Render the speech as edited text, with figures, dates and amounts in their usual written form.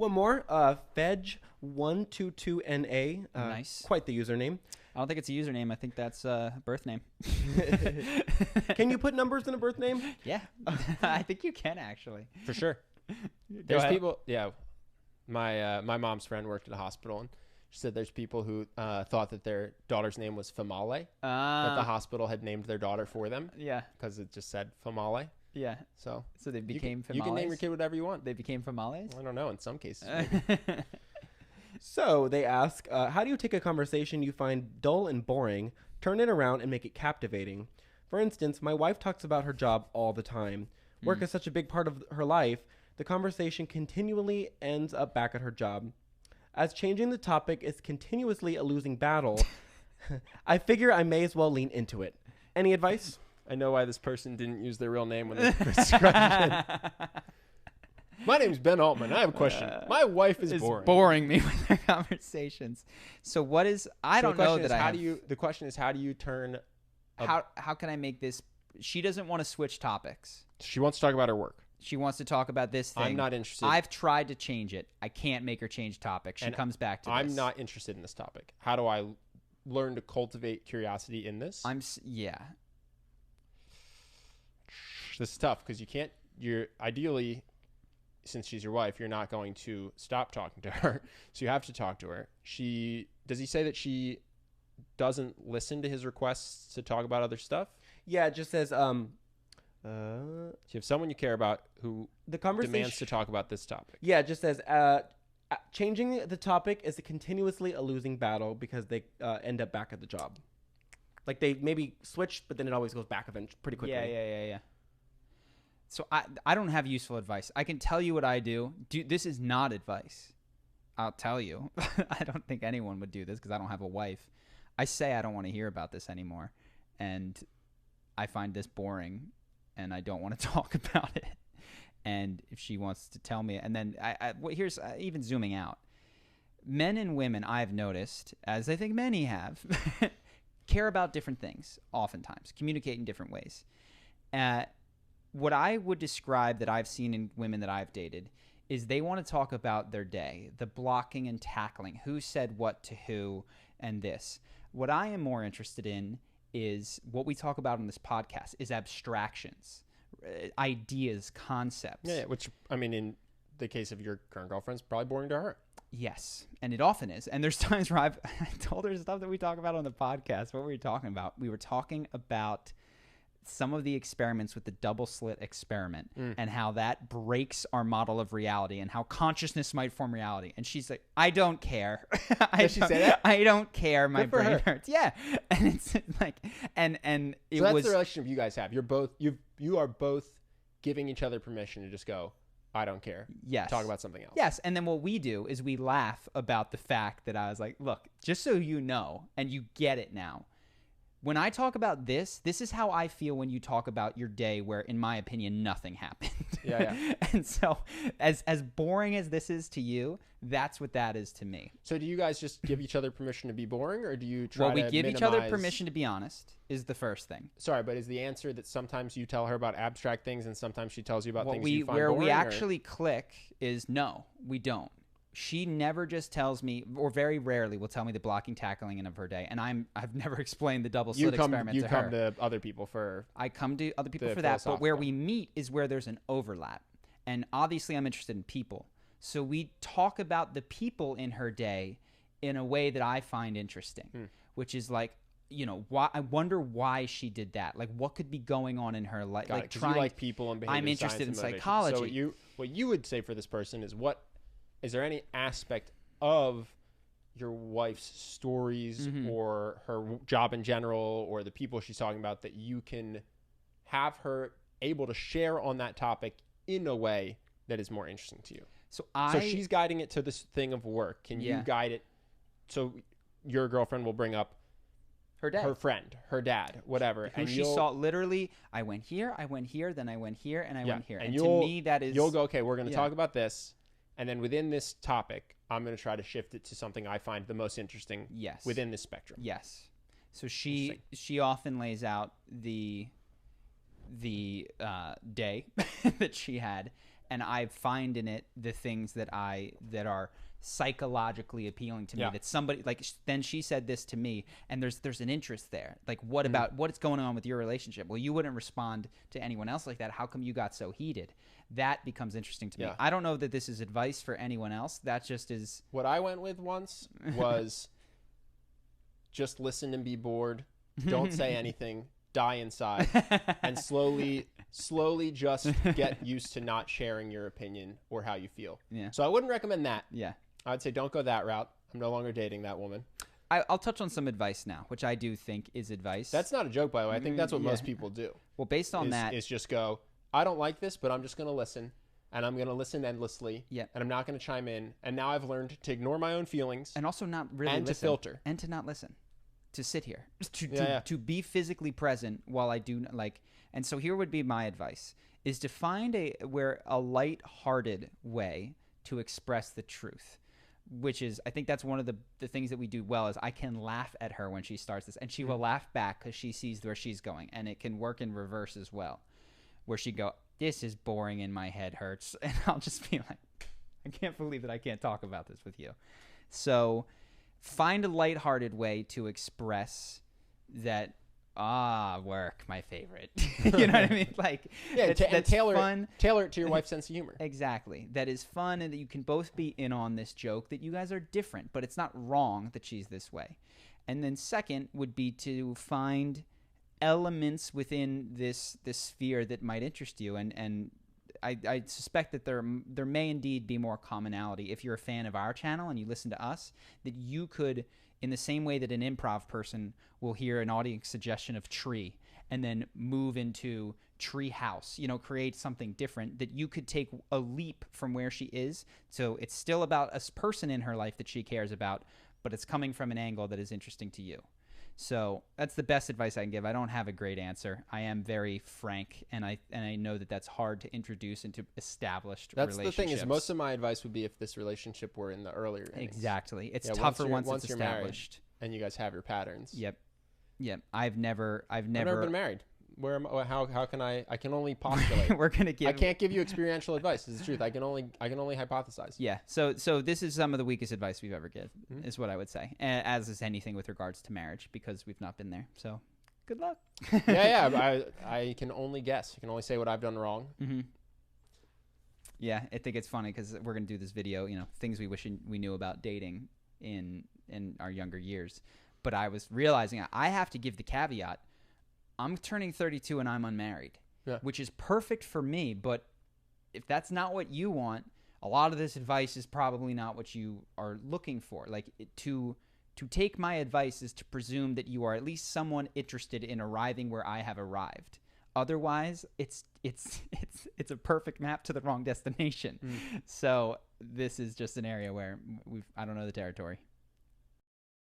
One more. Fedge122NA. Nice. Quite the username. I don't think it's a username. I think that's a birth name. Can you put numbers in a birth name? Yeah. I think you can, actually. For sure. Go There's ahead. people. Yeah. My mom's friend worked at a hospital, and she said there's people who thought that their daughter's name was Famale, that the hospital had named their daughter for them Yeah. because it just said Famale. Yeah. So they became Famales? you can name your kid whatever you want. They became Famales? I don't know. In some cases. So they ask, how do you take a conversation you find dull and boring, turn it around, and make it captivating? For instance, my wife talks about her job all the time. Work is such a big part of her life, the conversation continually ends up back at her job. As changing the topic is continuously a losing battle, I figure I may as well lean into it. Any advice? I know why this person didn't use their real name when they described it. My name's Ben Altman. I have a question. My wife is boring me with their conversations. So what is? I don't know that I have. The question is, how do you turn? How can I make this? She doesn't want to switch topics. She wants to talk about her work. She wants to talk about this thing. I'm not interested. I've tried to change it. I can't make her change topic. She comes back to this. I'm not interested in this topic. How do I learn to cultivate curiosity in this? Yeah. This is tough because you're ideally, since she's your wife, you're not going to stop talking to her. So you have to talk to her. Does he say that she doesn't listen to his requests to talk about other stuff? Yeah, it just says, So you have someone you care about who the conversation demands to talk about this topic. Yeah, it just says, changing the topic is continuously a losing battle because they end up back at the job. Like they maybe switch, but then it always goes back eventually pretty quickly. Yeah. So I don't have useful advice. I can tell you what I do. This is not advice. I'll tell you. I don't think anyone would do this because I don't have a wife. I say I don't want to hear about this anymore, and I find this boring, and I don't want to talk about it. And if she wants to tell me, and then here's even zooming out. Men and women, I've noticed, as I think many have, care about different things oftentimes, communicate in different ways. What I would describe that I've seen in women that I've dated is they want to talk about their day, the blocking and tackling, who said what to who, and this. What I am more interested in is what we talk about on this podcast is abstractions, ideas, concepts. Yeah, which, I mean, in the case of your current girlfriend's probably boring to her. Yes, and it often is. And there's times where I told her stuff that we talk about on the podcast. What were we talking about? We were talking about some of the experiments with the double slit experiment and how that breaks our model of reality and how consciousness might form reality. And she's like, I don't care. Did she say that? I don't care. My Good for brain her. hurts. Yeah. And it's like, and it So that's was the relationship you guys have. You are both giving each other permission to just go, I don't care. Yes. Talk about something else. Yes, and then what we do is we laugh about the fact that I was like, look, just so you know, and you get it now, when I talk about this is how I feel when you talk about your day where, in my opinion, nothing happened. Yeah. And so as boring as this is to you, that's what that is to me. So do you guys just give each other permission to be boring, or do you try Well, we to give each other minimize- permission to be honest is the first thing. Sorry, but is the answer that sometimes you tell her about abstract things and sometimes she tells you about things you find Where boring? we or- actually click is no, we don't. She never just tells me, or very rarely will tell me the blocking, tackling of her day. And I've never explained the double slit experiment to her. You come to other people for... I come to other people the for that, but where philosophical. we meet is where there's an overlap. And obviously I'm interested in people. So we talk about the people in her day in a way that I find interesting, which is like, you know, why I wonder why she did that. Like, what could be going on in her life? Like, 'cause you like people and behavior I'm interested in science and motivation. psychology. So what you would say for this person is, is there any aspect of your wife's stories or her job in general or the people she's talking about that you can have her able to share on that topic in a way that is more interesting to you? So she's guiding it to this thing of work. Can you guide it? So your girlfriend will bring up her dad, her friend, her dad, whatever. Who she saw literally, I went here, then I went here, and I went here. And to me, that is... You'll go, okay, we're going to talk about this. And then within this topic, I'm going to try to shift it to something I find the most interesting within this spectrum. Yes. So she often lays out the day that she had. and I find in it the things that are psychologically appealing to me. That somebody like then she said this to me, and there's an interest there. Like, what about what's going on with your relationship? Well, you wouldn't respond to anyone else like that. How come you got so heated? That becomes interesting to me. I don't know that this is advice for anyone else. That just is what I went with once was just listen and be bored. Don't say anything. Die inside, and slowly just get used to not sharing your opinion or how you feel. Yeah. So I wouldn't recommend that. Yeah. I'd say don't go that route. I'm no longer dating that woman. I'll touch on some advice now, which I do think is advice. That's not a joke, by the way. I think that's what most people do. Well, based on that, is just go, I don't like this, but I'm just going to listen, and I'm going to listen endlessly. Yeah. And I'm not going to chime in. And now I've learned to ignore my own feelings. And also not really and listen. To filter. And to not listen. To sit here. To be physically present while I do like. And so here would be my advice, is to find a light-hearted way to express the truth. Which is, I think that's one of the things that we do well, is I can laugh at her when she starts this, and she will laugh back because she sees where she's going, and it can work in reverse as well, where she go, this is boring and my head hurts, and I'll just be like, I can't believe that I can't talk about this with you. So find a lighthearted way to express that. Work, my favorite. You know what I mean? Like, yeah, that's fun. Tailor it to your wife's sense of humor. Exactly. That is fun, and that you can both be in on this joke, that you guys are different, but it's not wrong that she's this way. And then second would be to find elements within this sphere that might interest you, and I suspect that there may indeed be more commonality. If you're a fan of our channel and you listen to us, that you could, in the same way that an improv person will hear an audience suggestion of tree and then move into tree house, create something different, that you could take a leap from where she is. So it's still about a person in her life that she cares about, but it's coming from an angle that is interesting to you. So that's the best advice I can give. I don't have a great answer. I am very frank, and I know that that's hard to introduce into established relationships. That's the thing, is most of my advice would be if this relationship were in the earlier innings. Exactly. It's tougher once it's established. Married and you guys have your patterns. Yep. I've never been married. How can I can only postulate. We're going to give. I can't give you experiential advice. It's the truth. I can only hypothesize. Yeah. So this is some of the weakest advice we've ever given, is what I would say. As is anything with regards to marriage, because we've not been there. So good luck. I can only guess. I can only say what I've done wrong. Mm-hmm. Yeah, I think it's funny because we're going to do this video, things we wish we knew about dating in our younger years. But I was realizing I have to give the caveat. I'm turning 32 and I'm unmarried, which is perfect for me. But if that's not what you want, a lot of this advice is probably not what you are looking for. Like, to take my advice is to presume that you are at least somewhat interested in arriving where I have arrived. Otherwise, it's a perfect map to the wrong destination. So this is just an area where I don't know the territory.